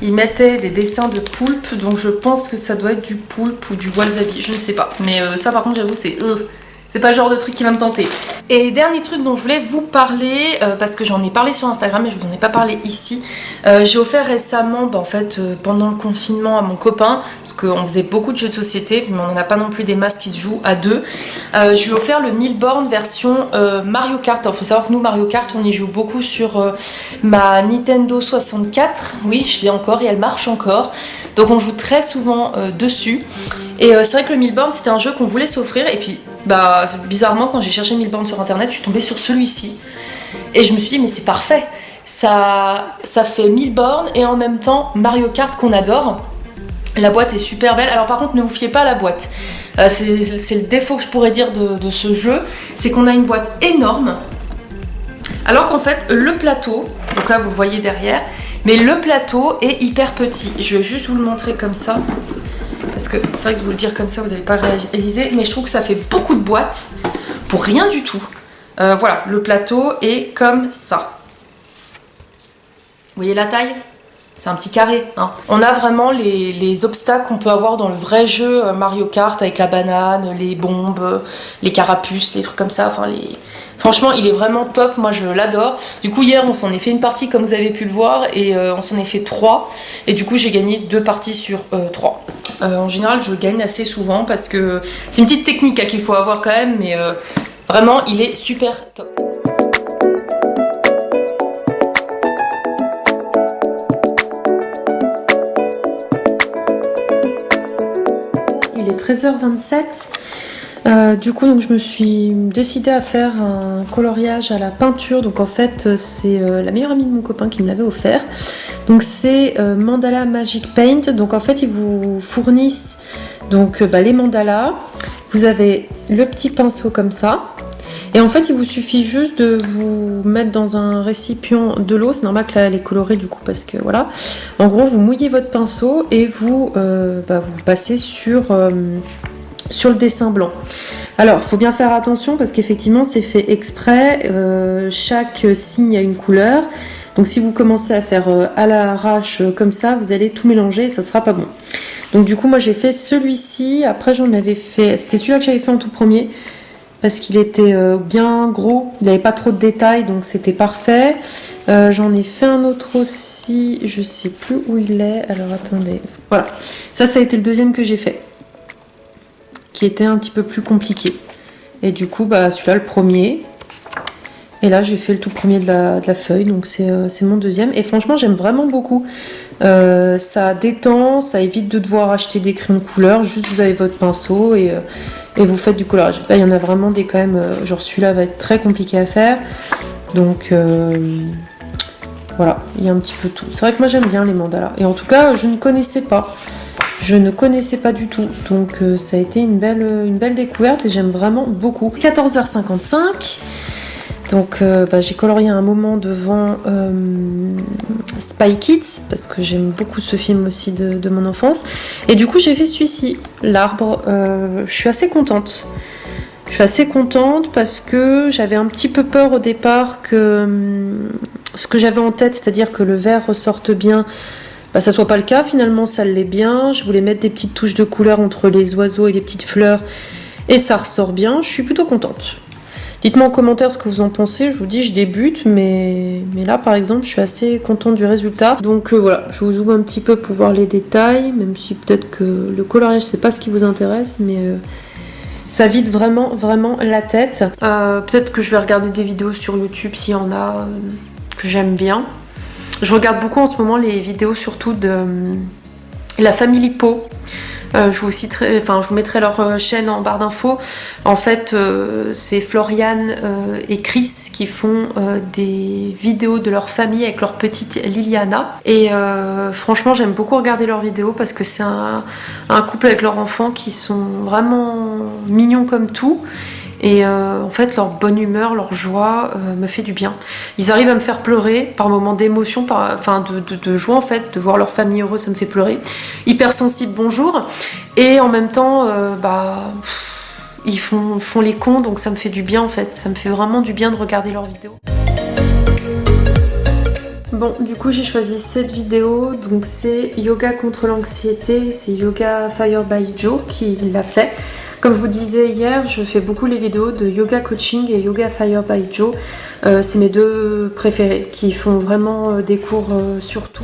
Speaker 1: Ils mettaient des dessins de poulpe, donc je pense que ça doit être du poulpe ou du wasabi, je ne sais pas. Mais ça par contre, j'avoue, c'est pas le genre de truc qui va me tenter. Et dernier truc dont je voulais vous parler, parce que j'en ai parlé sur Instagram mais je vous en ai pas parlé ici. J'ai offert récemment, en fait, pendant le confinement à mon copain, parce qu'on faisait beaucoup de jeux de société, mais on n'en a pas non plus des masses qui se jouent à deux. Je lui ai offert le 1000 bornes version Mario Kart. Alors, faut savoir que nous, Mario Kart, on y joue beaucoup sur ma Nintendo 64. Oui, je l'ai encore et elle marche encore. Donc on joue très souvent dessus. Et c'est vrai que le 1000 bornes, c'était un jeu qu'on voulait s'offrir. Et puis, bizarrement, quand j'ai cherché 1000 bornes sur internet, je suis tombée sur celui-ci. Et je me suis dit, mais c'est parfait. Ça fait 1000 bornes et en même temps Mario Kart qu'on adore. La boîte est super belle. Alors par contre, ne vous fiez pas à la boîte. C'est le défaut que je pourrais dire de ce jeu. C'est qu'on a une boîte énorme. Alors qu'en fait, le plateau, donc là vous le voyez derrière, mais le plateau est hyper petit. Je vais juste vous le montrer comme ça. Parce que c'est vrai que de vous le dire comme ça, vous n'allez pas réaliser. Mais je trouve que ça fait beaucoup de boîtes pour rien du tout. Voilà, le plateau est comme ça. Vous voyez la taille ? C'est un petit carré. Hein. On a vraiment les obstacles qu'on peut avoir dans le vrai jeu Mario Kart avec la banane, les bombes, les carapuces, les trucs comme ça. Enfin, franchement, il est vraiment top. Moi, je l'adore. Du coup, hier, on s'en est fait une partie comme vous avez pu le voir et on s'en est fait 3. Et du coup, j'ai gagné 2 parties sur 3. En général, je gagne assez souvent parce que c'est une petite technique qu'il faut avoir quand même. Mais vraiment, il est super top. Il est 13h27. Du coup, donc, je me suis décidée à faire un coloriage à la peinture. Donc en fait, c'est la meilleure amie de mon copain qui me l'avait offert. Donc c'est Mandala Magic Paint. Donc en fait, ils vous fournissent donc, les mandalas. Vous avez le petit pinceau comme ça. Et en fait, il vous suffit juste de vous mettre dans un récipient de l'eau. C'est normal que là, elle est colorée du coup parce que voilà. En gros, vous mouillez votre pinceau et vous passez sur le dessin blanc. Alors, il faut bien faire attention parce qu'effectivement, c'est fait exprès. Chaque signe a une couleur. Donc, si vous commencez à faire à l'arrache comme ça, vous allez tout mélanger et ça sera pas bon. Donc, du coup, moi, j'ai fait celui-ci. Après, j'en avais fait... C'était celui-là que j'avais fait en tout premier parce qu'il était bien gros. Il n'avait pas trop de détails, donc c'était parfait. J'en ai fait un autre aussi. Je sais plus où il est. Alors, attendez. Voilà. Ça a été le deuxième que j'ai fait, qui était un petit peu plus compliqué. Et du coup, celui-là, le premier. Et là, j'ai fait le tout premier de la feuille, donc c'est mon deuxième. Et franchement, j'aime vraiment beaucoup. Ça détend, ça évite de devoir acheter des crayons de couleur. Juste, vous avez votre pinceau et vous faites du colorage. Là, il y en a vraiment des quand même... genre, celui-là va être très compliqué à faire. Donc, voilà, il y a un petit peu tout. C'est vrai que moi, j'aime bien les mandalas. Et en tout cas, je ne connaissais pas. Je ne connaissais pas du tout, donc ça a été une belle découverte et j'aime vraiment beaucoup. 14h55, donc j'ai colorié un moment devant Spy Kids, parce que j'aime beaucoup ce film aussi de mon enfance. Et du coup j'ai fait celui-ci, l'arbre. Je suis assez contente. Je suis assez contente parce que j'avais un petit peu peur au départ que ce que j'avais en tête, c'est-à-dire que le vert ressorte bien, ça soit pas le cas. Finalement ça l'est bien. Je voulais mettre des petites touches de couleur entre les oiseaux et les petites fleurs et ça ressort bien. Je suis plutôt contente. Dites-moi en commentaire ce que vous en pensez. Je vous dis, je débute, mais là par exemple, je suis assez contente du résultat. Donc voilà, je vous zoome un petit peu pour voir les détails, même si peut-être que le coloriage c'est pas ce qui vous intéresse, mais ça vide vraiment la tête. Peut-être que je vais regarder des vidéos sur YouTube s'il y en a que j'aime bien. Je regarde beaucoup en ce moment les vidéos surtout de la famille Lipo. Je vous mettrai leur chaîne en barre d'infos. En fait, c'est Floriane et Chris qui font des vidéos de leur famille avec leur petite Liliana. Et franchement, j'aime beaucoup regarder leurs vidéos parce que c'est un couple avec leurs enfants qui sont vraiment mignons comme tout. Et en fait, leur bonne humeur, leur joie me fait du bien. Ils arrivent à me faire pleurer par moments d'émotion, de joie en fait, de voir leur famille heureuse, ça me fait pleurer. Hypersensible, bonjour. Et en même temps, ils font les cons, donc ça me fait du bien en fait. Ça me fait vraiment du bien de regarder leurs vidéos. Bon, du coup j'ai choisi cette vidéo, donc c'est Yoga contre l'anxiété, c'est Yoga Fire by Joe qui l'a fait. Comme je vous disais hier, je fais beaucoup les vidéos de Yoga Coaching et Yoga Fire by Joe. C'est mes deux préférés, qui font vraiment des cours sur tout.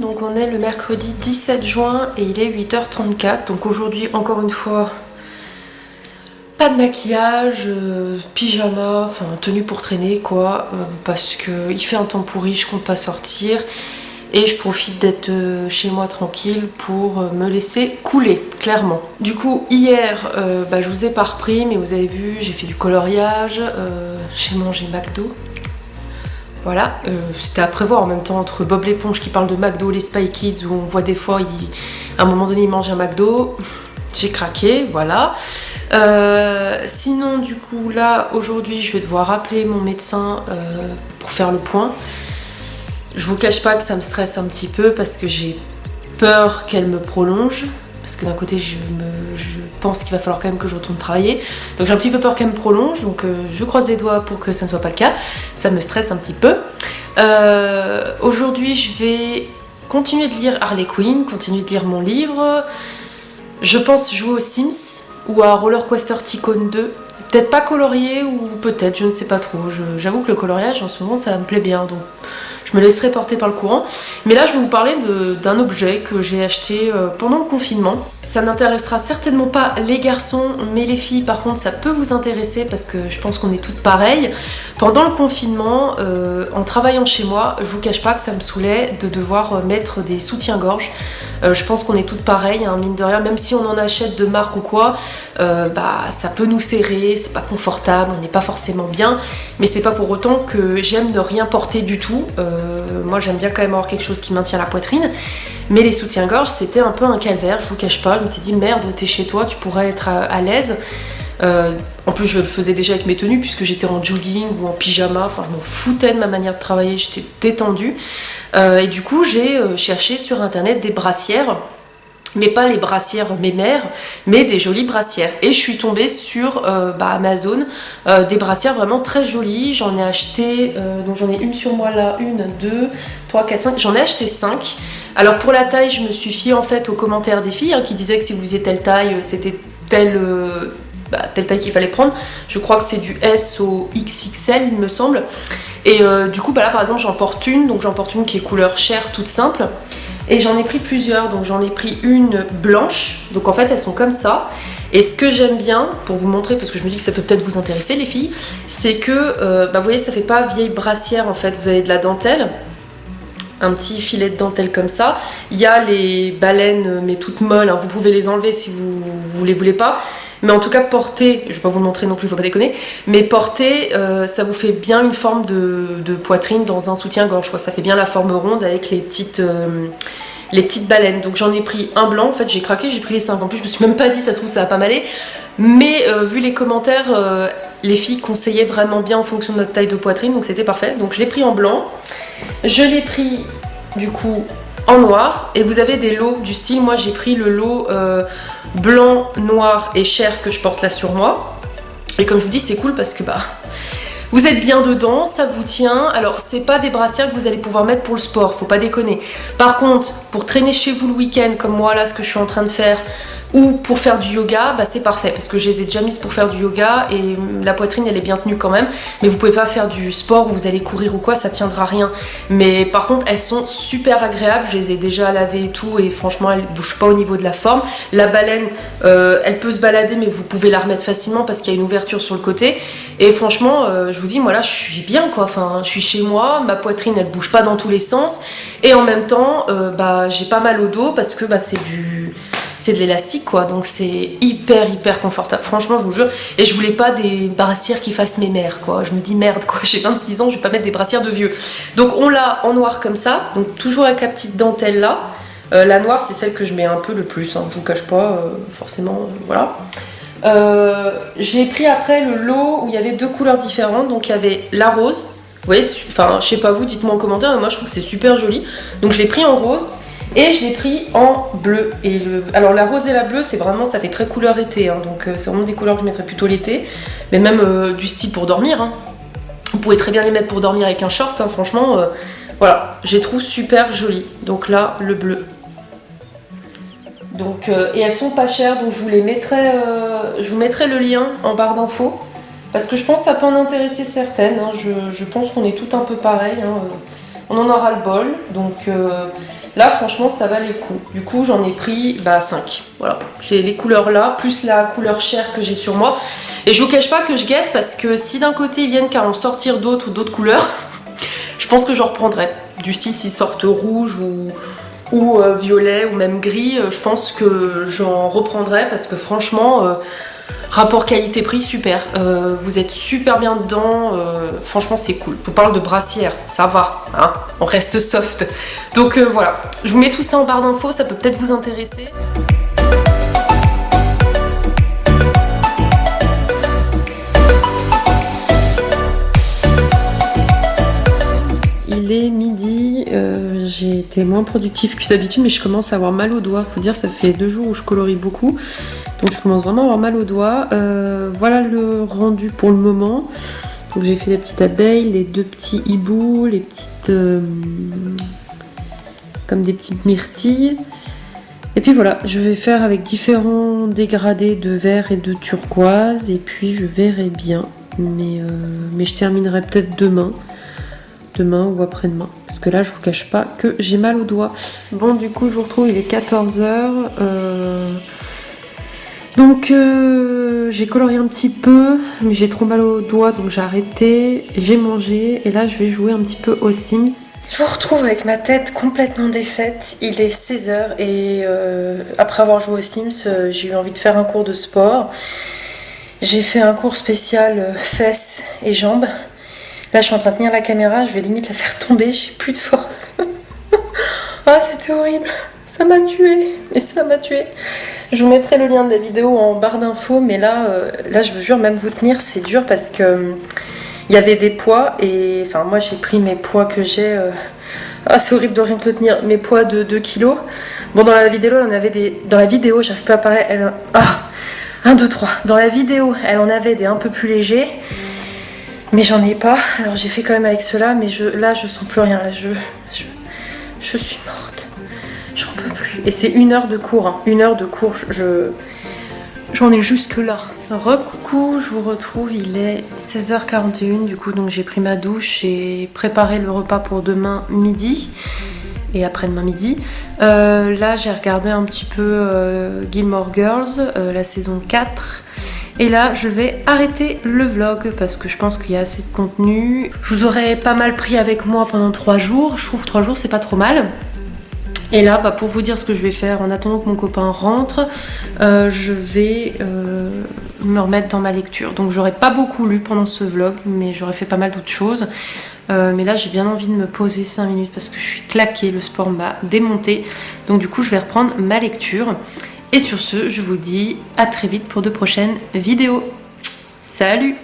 Speaker 1: Donc on est le mercredi 17 juin et il est 8h34. Donc aujourd'hui, encore une fois, pas de maquillage, pyjama, enfin tenue pour traîner quoi, parce que il fait un temps pourri, je compte pas sortir et je profite d'être chez moi tranquille pour me laisser couler, clairement. Du coup hier, je vous ai pas repris, mais vous avez vu, j'ai fait du coloriage, j'ai mangé McDo. Voilà, c'était à prévoir en même temps entre Bob l'éponge qui parle de McDo, les Spy Kids où on voit des fois, à un moment donné il mange un McDo, j'ai craqué, voilà. Sinon du coup là aujourd'hui je vais devoir appeler mon médecin pour faire le point. Je vous cache pas que ça me stresse un petit peu parce que j'ai peur qu'elle me prolonge, parce que d'un côté je pense qu'il va falloir quand même que je retourne travailler, donc j'ai un petit peu peur qu'elle me prolonge, donc je croise les doigts pour que ça ne soit pas le cas. Ça me stresse un petit peu. Aujourd'hui je vais continuer de lire Harley Quinn, continuer de lire mon livre. Je pense jouer aux Sims ou à Roller Coaster Tycoon 2. Peut-être pas colorié ou peut-être, je ne sais pas trop. J'avoue que le coloriage en ce moment ça me plaît bien, donc je me laisserai porter par le courant. Mais là je vais vous parler d'un objet que j'ai acheté pendant le confinement. Ça n'intéressera certainement pas les garçons, mais les filles par contre ça peut vous intéresser parce que je pense qu'on est toutes pareilles. Pendant le confinement, en travaillant chez moi, je vous cache pas que ça me saoulait de devoir mettre des soutiens-gorge. Je pense qu'on est toutes pareilles, hein, mine de rien, même si on en achète de marque ou quoi, ça peut nous serrer, c'est pas confortable, on n'est pas forcément bien, mais c'est pas pour autant que j'aime ne rien porter du tout. Moi j'aime bien quand même avoir quelque chose qui maintient la poitrine, mais les soutiens-gorge c'était un peu un calvaire, je vous cache pas. Je me suis dit merde, t'es chez toi, tu pourrais être à l'aise. En plus je le faisais déjà avec mes tenues puisque j'étais en jogging ou en pyjama, enfin je m'en foutais de ma manière de travailler, j'étais détendue. Et du coup j'ai cherché sur internet des brassières, mais pas les brassières mémères, mais des jolies brassières. Et je suis tombée sur Amazon, des brassières vraiment très jolies. J'en ai acheté, donc j'en ai une sur moi là, 1, 2, 3, 4, 5, j'en ai acheté 5. Alors pour la taille, je me suis fiée en fait aux commentaires des filles qui disaient que si vous faisiez telle taille, c'était telle taille qu'il fallait prendre. Je crois que c'est du S au XXL il me semble. Et du coup là par exemple j'en porte une, donc j'en porte une qui est couleur chair toute simple. Et j'en ai pris plusieurs, donc j'en ai pris une blanche, donc en fait elles sont comme ça. Et ce que j'aime bien, pour vous montrer, parce que je me dis que ça peut peut-être vous intéresser les filles, c'est que, vous voyez, ça fait pas vieille brassière en fait, vous avez de la dentelle, un petit filet de dentelle comme ça. Il y a les baleines, mais toutes molles, hein, vous pouvez les enlever si vous les voulez pas. Mais en tout cas, porter, je vais pas vous le montrer non plus, faut pas déconner, mais porter, ça vous fait bien une forme de poitrine dans un soutien-gorge, quoi. Ça fait bien la forme ronde avec les petites baleines. Donc j'en ai pris un blanc, en fait j'ai craqué, j'ai pris les 5. En plus je me suis même pas dit, ça se trouve ça va pas m'aller. Mais vu les commentaires, les filles conseillaient vraiment bien en fonction de notre taille de poitrine, donc c'était parfait. Donc je l'ai pris en blanc, je l'ai pris du coup en noir, et vous avez des lots du style, moi j'ai pris le lot blanc, noir et chair que je porte là sur moi. Et comme je vous dis, c'est cool parce que Vous êtes bien dedans, ça vous tient. Alors c'est pas des brassières que vous allez pouvoir mettre pour le sport, faut pas déconner. Par contre, pour traîner chez vous le week-end, comme moi là, ce que je suis en train de faire, ou pour faire du yoga, bah c'est parfait parce que je les ai déjà mises pour faire du yoga et la poitrine elle est bien tenue quand même, mais vous pouvez pas faire du sport où vous allez courir ou quoi, ça tiendra rien. Mais par contre elles sont super agréables, je les ai déjà lavées et tout et franchement elles bougent pas au niveau de la forme. La baleine elle peut se balader mais vous pouvez la remettre facilement parce qu'il y a une ouverture sur le côté et franchement je vous dis moi là je suis bien quoi, enfin je suis chez moi, ma poitrine elle bouge pas dans tous les sens et en même temps bah j'ai pas mal au dos parce que bah c'est de l'élastique quoi, donc c'est hyper confortable, franchement je vous jure. Et je voulais pas des brassières qui fassent mes mères quoi, je me dis merde quoi, j'ai 26 ans, je vais pas mettre des brassières de vieux. Donc on l'a en noir comme ça, donc toujours avec la petite dentelle là. La noire c'est celle que je mets un peu le plus, hein, je vous cache pas, forcément, voilà. J'ai pris après le lot où il y avait deux couleurs différentes, donc il y avait la rose, vous voyez, enfin je sais pas vous, dites-moi en commentaire, mais moi je trouve que c'est super joli, donc je l'ai pris en rose. Et je l'ai pris en bleu. Et alors la rose et la bleue, c'est vraiment, ça fait très couleur été. Hein, donc c'est vraiment des couleurs que je mettrais plutôt l'été. Mais même du style pour dormir. Hein. Vous pouvez très bien les mettre pour dormir avec un short. Hein, franchement, voilà, je les trouve super jolies. Donc là, le bleu. Donc, et elles sont pas chères. Donc je vous mettrai le lien en barre d'infos. Parce que je pense que ça peut en intéresser certaines. Hein, je pense qu'on est tout un peu pareil. Hein, on en aura le bol. Donc... là franchement ça valait le coup. Du coup j'en ai pris 5. Voilà. J'ai les couleurs là, plus la couleur chair que j'ai sur moi. Et je vous cache pas que je guette parce que si d'un côté ils viennent qu'à en sortir d'autres couleurs, je pense que j'en reprendrai. Du style s'ils sortent rouge ou violet ou même gris, je pense que j'en reprendrai parce que franchement... rapport qualité-prix, super. Vous êtes super bien dedans. Franchement, c'est cool. Je vous parle de brassière, ça va. Hein, on reste soft. Donc voilà. Je vous mets tout ça en barre d'infos. Ça peut peut-être vous intéresser. Il est midi. J'ai été moins productive que d'habitude, mais je commence à avoir mal aux doigts. Faut dire, ça fait 2 jours où je colorie beaucoup. Donc je commence vraiment à avoir mal aux doigts. Voilà le rendu pour le moment. Donc j'ai fait les petites abeilles, les 2 petits hiboux, les petites... comme des petites myrtilles. Et puis voilà, je vais faire avec différents dégradés de vert et de turquoise. Et puis je verrai bien. Mais je terminerai peut-être demain ou après-demain. Parce que là, je vous cache pas que j'ai mal aux doigts. Bon, du coup, je vous retrouve, il est 14h. Donc j'ai colorié un petit peu, mais j'ai trop mal aux doigts, donc j'ai arrêté, j'ai mangé, et là je vais jouer un petit peu aux Sims. Je vous retrouve avec ma tête complètement défaite, il est 16h, et après avoir joué aux Sims, j'ai eu envie de faire un cours de sport. J'ai fait un cours spécial fesses et jambes. Là je suis en train de tenir la caméra, je vais limite la faire tomber, j'ai plus de force. Ah c'était horrible. Ça m'a tué, mais ça m'a tué. Je vous mettrai le lien de la vidéo en barre d'infos, mais là je vous jure, même vous tenir, c'est dur parce que il y avait des poids et enfin moi j'ai pris mes poids que j'ai. Ah c'est horrible de rien que le tenir, mes poids de 2 kilos. Bon dans la vidéo, on avait des. Dans la vidéo, j'arrive plus à parler. 1, 2, 3. Dans la vidéo, elle en avait des un peu plus légers. Mais j'en ai pas. Alors j'ai fait quand même avec ceux-là, mais là je sens plus rien. Là je suis morte. J'en peux plus. Et c'est 1 heure de cours. Hein. 1 heure de cours. J'en ai jusque là. Recoucou, je vous retrouve. Il est 16h41. Du coup, donc j'ai pris ma douche et préparé le repas pour demain midi. Et après-demain midi. Là, j'ai regardé un petit peu Gilmore Girls, la saison 4. Et là, je vais arrêter le vlog parce que je pense qu'il y a assez de contenu. Je vous aurais pas mal pris avec moi pendant 3 jours. Je trouve que 3 jours, c'est pas trop mal. Et là, pour vous dire ce que je vais faire en attendant que mon copain rentre, je vais me remettre dans ma lecture. Donc j'aurais pas beaucoup lu pendant ce vlog, mais j'aurais fait pas mal d'autres choses. Mais là, j'ai bien envie de me poser 5 minutes parce que je suis claquée, le sport m'a démonté. Donc du coup, je vais reprendre ma lecture. Et sur ce, je vous dis à très vite pour de prochaines vidéos. Salut!